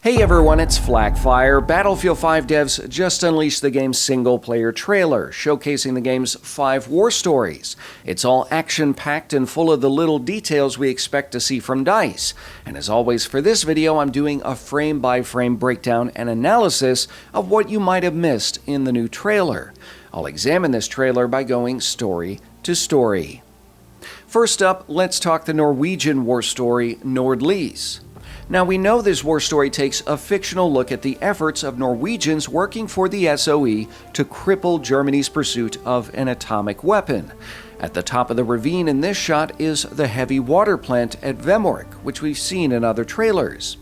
Hey everyone, it's Flakfire. Battlefield 5 devs just unleashed the game's single-player trailer, showcasing the game's 5 war stories. It's all action-packed and full of the little details we expect to see from DICE. And as always for this video, I'm doing a frame-by-frame breakdown and analysis of what you might have missed in the new trailer. I'll examine this trailer by going story to story. First up, let's talk the Norwegian war story, Nordlys. Now, we know this war story takes a fictional look at the efforts of Norwegians working for the SOE to cripple Germany's pursuit of an atomic weapon. At the top of the ravine in this shot is the heavy water plant at Vemork, which we've seen in other trailers.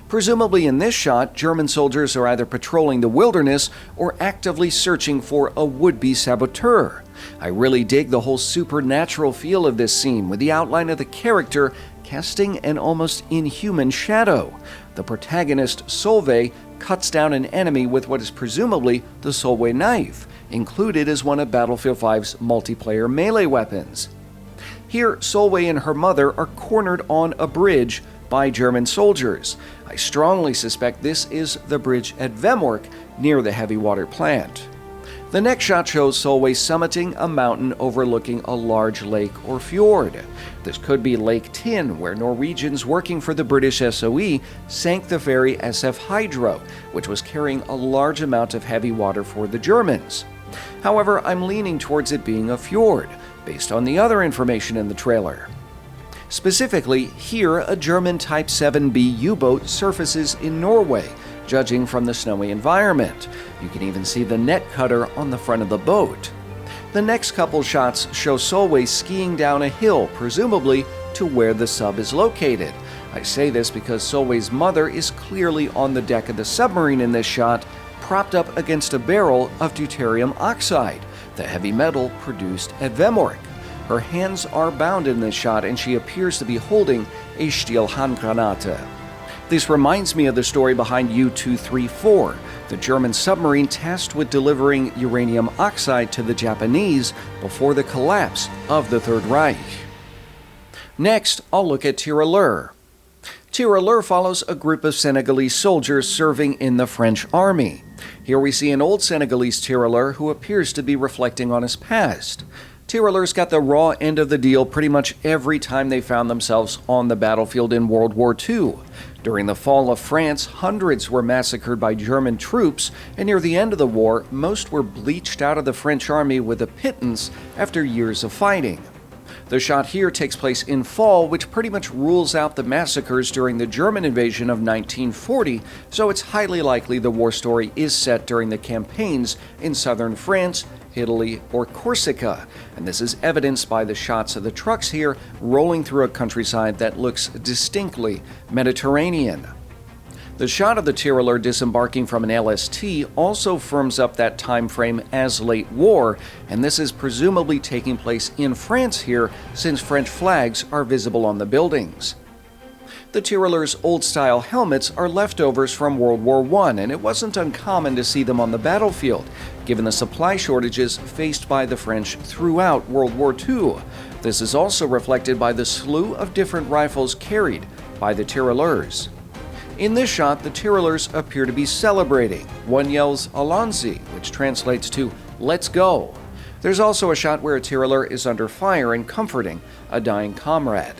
Presumably in this shot, German soldiers are either patrolling the wilderness or actively searching for a would-be saboteur. I really dig the whole supernatural feel of this scene, with the outline of the character casting an almost inhuman shadow. The protagonist, Solveig, cuts down an enemy with what is presumably the Solveig knife, included as one of Battlefield 5's multiplayer melee weapons. Here, Solveig and her mother are cornered on a bridge by German soldiers. I strongly suspect this is the bridge at Vemork near the heavy water plant. The next shot shows Solveig summiting a mountain overlooking a large lake or fjord. This could be Lake Tinn, where Norwegians working for the British SOE sank the ferry SF Hydro, which was carrying a large amount of heavy water for the Germans. However, I'm leaning towards it being a fjord, based on the other information in the trailer. Specifically, here a German Type 7B U-boat surfaces in Norway, judging from the snowy environment. You can even see the net cutter on the front of the boat. The next couple shots show Solveig skiing down a hill, presumably to where the sub is located. I say this because Solveig's mother is clearly on the deck of the submarine in this shot, propped up against a barrel of deuterium oxide, the heavy metal produced at Vemork. Her hands are bound in this shot, and she appears to be holding a Stielhandgranate. This reminds me of the story behind U-234, the German submarine tasked with delivering uranium oxide to the Japanese before the collapse of the Third Reich. Next, I'll look at Tirailleur. Tirailleur follows a group of Senegalese soldiers serving in the French army. Here we see an old Senegalese Tirailleur who appears to be reflecting on his past. Tirailleur's got the raw end of the deal pretty much every time they found themselves on the battlefield in World War II. During the fall of France, hundreds were massacred by German troops, and near the end of the war, most were bleached out of the French army with a pittance after years of fighting. The shot here takes place in fall, which pretty much rules out the massacres during the German invasion of 1940, so it's highly likely the war story is set during the campaigns in southern France, Italy, or Corsica, and this is evidenced by the shots of the trucks here rolling through a countryside that looks distinctly Mediterranean. The shot of the Tirailleur disembarking from an LST also firms up that time frame as late war, and this is presumably taking place in France here, since French flags are visible on the buildings. The Tirailleur's old-style helmets are leftovers from World War I, and it wasn't uncommon to see them on the battlefield, given the supply shortages faced by the French throughout World War II. This is also reflected by the slew of different rifles carried by the Tirailleurs. In this shot, the Tirailleurs appear to be celebrating. One yells "Allons-y," which translates to "Let's go." There's also a shot where a Tirailleur is under fire and comforting a dying comrade.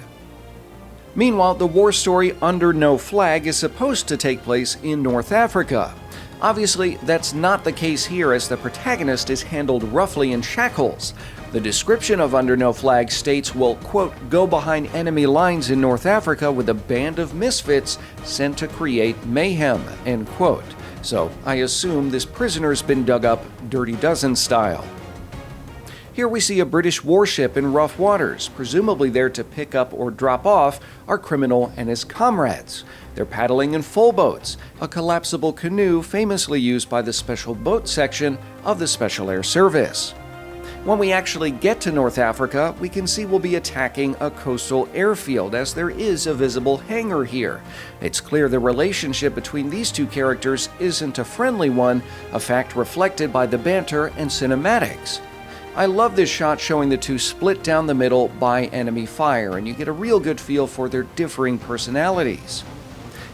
Meanwhile, the war story Under No Flag is supposed to take place in North Africa. Obviously, that's not the case here, as the protagonist is handled roughly in shackles. The description of Under No Flag states we'll, quote, go behind enemy lines in North Africa with a band of misfits sent to create mayhem, end quote. So I assume this prisoner's been dug up Dirty Dozen style. Here we see a British warship in rough waters, presumably there to pick up or drop off our criminal and his comrades. They're paddling in full boats, a collapsible canoe famously used by the Special Boat section of the Special Air Service. When we actually get to North Africa, we can see we'll be attacking a coastal airfield, as there is a visible hangar here. It's clear the relationship between these two characters isn't a friendly one, a fact reflected by the banter and cinematics. I love this shot showing the two split down the middle by enemy fire, and you get a real good feel for their differing personalities.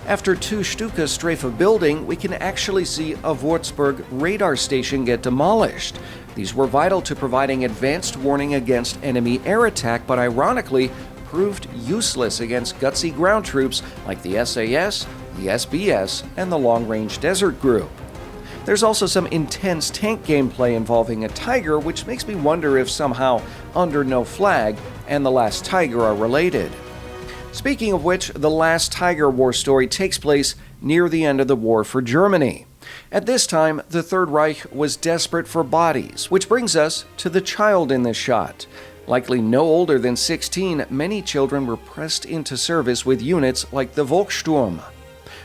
After 2 Stuka strafe a building, we can actually see a Würzburg radar station get demolished. These were vital to providing advanced warning against enemy air attack, but ironically proved useless against gutsy ground troops like the SAS, the SBS, and the Long Range Desert Group. There's also some intense tank gameplay involving a Tiger, which makes me wonder if somehow Under No Flag and The Last Tiger are related. Speaking of which, The Last Tiger war story takes place near the end of the war for Germany. At this time, the Third Reich was desperate for bodies, which brings us to the child in this shot. Likely no older than 16, many children were pressed into service with units like the Volkssturm.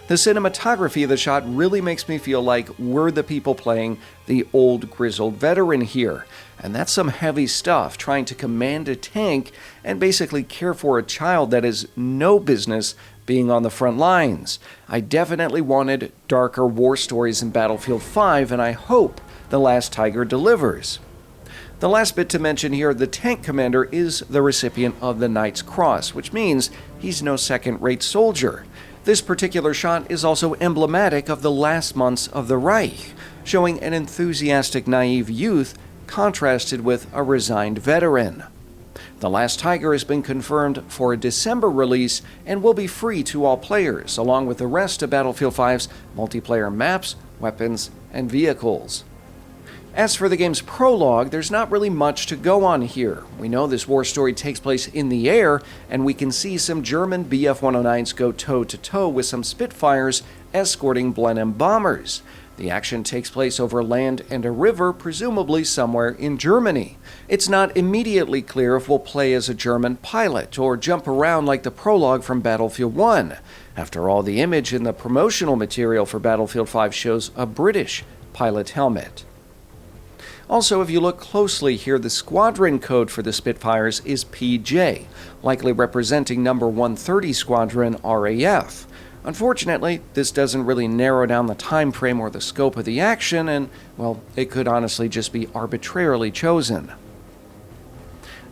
The cinematography of the shot really makes me feel like we're the people playing the old grizzled veteran here. And that's some heavy stuff, trying to command a tank and basically care for a child that has no business being on the front lines. I definitely wanted darker war stories in Battlefield 5, and I hope The Last Tiger delivers. The last bit to mention here, the tank commander is the recipient of the Knight's Cross, which means he's no second-rate soldier. This particular shot is also emblematic of the last months of the Reich, showing an enthusiastic, naive youth contrasted with a resigned veteran. The Last Tiger has been confirmed for a December release and will be free to all players, along with the rest of Battlefield 5's multiplayer maps, weapons, and vehicles. As for the game's prologue, there's not really much to go on here. We know this war story takes place in the air, and we can see some German Bf-109s go toe-to-toe with some Spitfires escorting Blenheim bombers. The action takes place over land and a river, presumably somewhere in Germany. It's not immediately clear if we'll play as a German pilot or jump around like the prologue from Battlefield 1. After all, the image in the promotional material for Battlefield 5 shows a British pilot helmet. Also, if you look closely here, the squadron code for the Spitfires is PJ, likely representing number 130 Squadron RAF. Unfortunately, this doesn't really narrow down the time frame or the scope of the action, and, well, it could honestly just be arbitrarily chosen.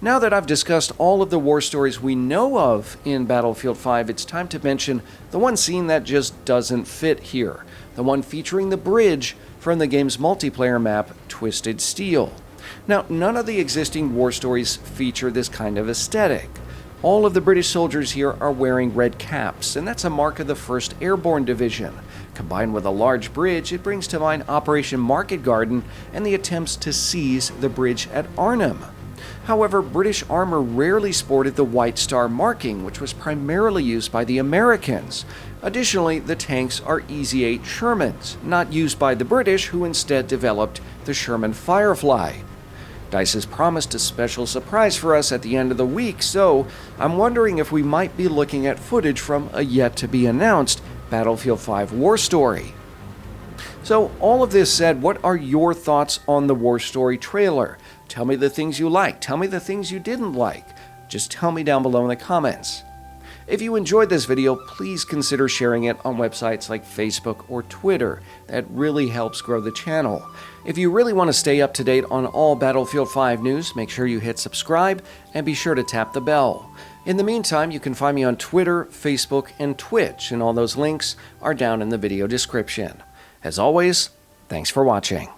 Now that I've discussed all of the war stories we know of in Battlefield 5, it's time to mention the one scene that just doesn't fit here, the one featuring the bridge from the game's multiplayer map, Twisted Steel. Now, none of the existing war stories feature this kind of aesthetic. All of the British soldiers here are wearing red caps, and that's a mark of the 1st Airborne Division. Combined with a large bridge, it brings to mind Operation Market Garden and the attempts to seize the bridge at Arnhem. However, British armor rarely sported the White Star marking, which was primarily used by the Americans. Additionally, the tanks are Easy-8 Shermans, not used by the British, who instead developed the Sherman Firefly. DICE has promised a special surprise for us at the end of the week, so I'm wondering if we might be looking at footage from a yet-to-be-announced Battlefield 5 war story. So, all of this said, what are your thoughts on the war story trailer? Tell me the things you liked. Tell me the things you didn't like. Just tell me down below in the comments. If you enjoyed this video, please consider sharing it on websites like Facebook or Twitter. That really helps grow the channel. If you really want to stay up to date on all Battlefield 5 news, make sure you hit subscribe and be sure to tap the bell. In the meantime, you can find me on Twitter, Facebook, and Twitch, and all those links are down in the video description. As always, thanks for watching.